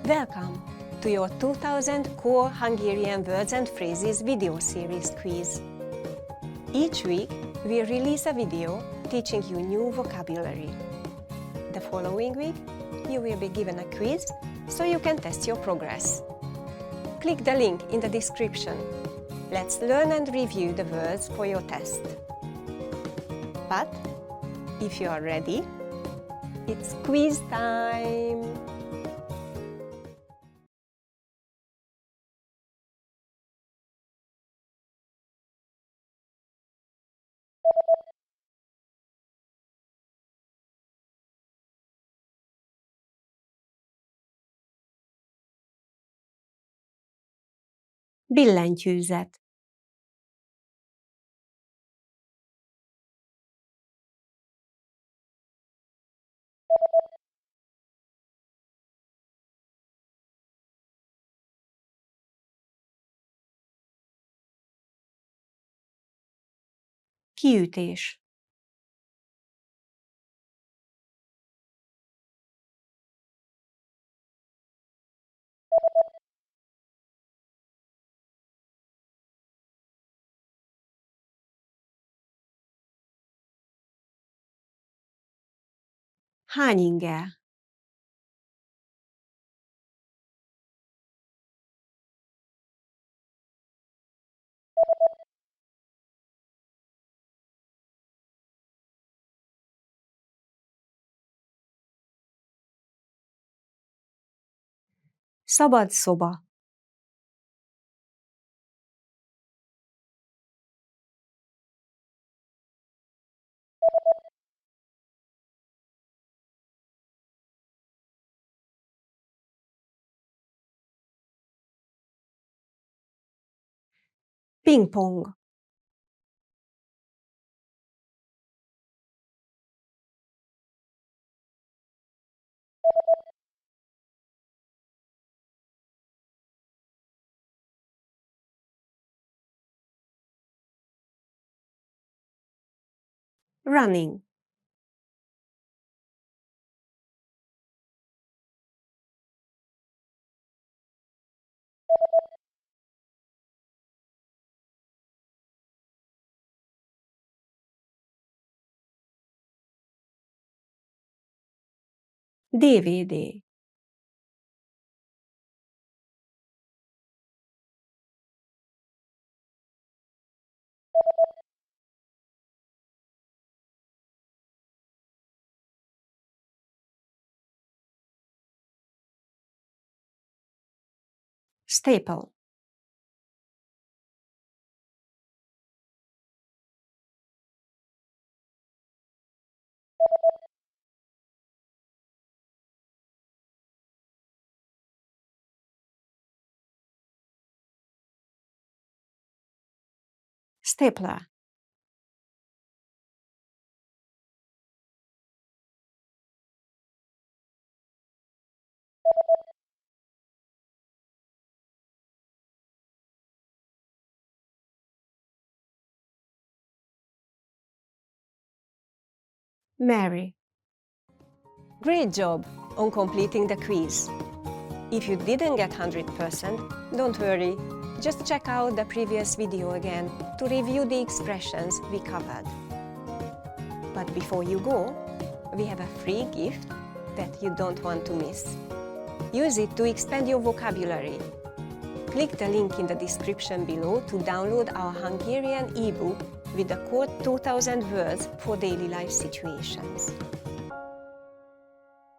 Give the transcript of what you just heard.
Welcome to your 2000 Core Hungarian Words and Phrases video series quiz. Each week, we release a video teaching you new vocabulary. The following week, you will be given a quiz so you can test your progress. Click the link in the description. Let's learn and review the words for your test. But if you are ready, it's quiz time! Billentyűzet. Kiütés. Hány inger? Szabad szoba. Pingpong. Running. DVD. Staple. Stapler. Mary. Great job on completing the quiz. If you didn't get 100%, don't worry. Just check out the previous video again to review the expressions we covered. But before you go, we have a free gift that you don't want to miss. Use it to expand your vocabulary. Click the link in the description below to download our Hungarian ebook with the core 2000 words for daily life situations.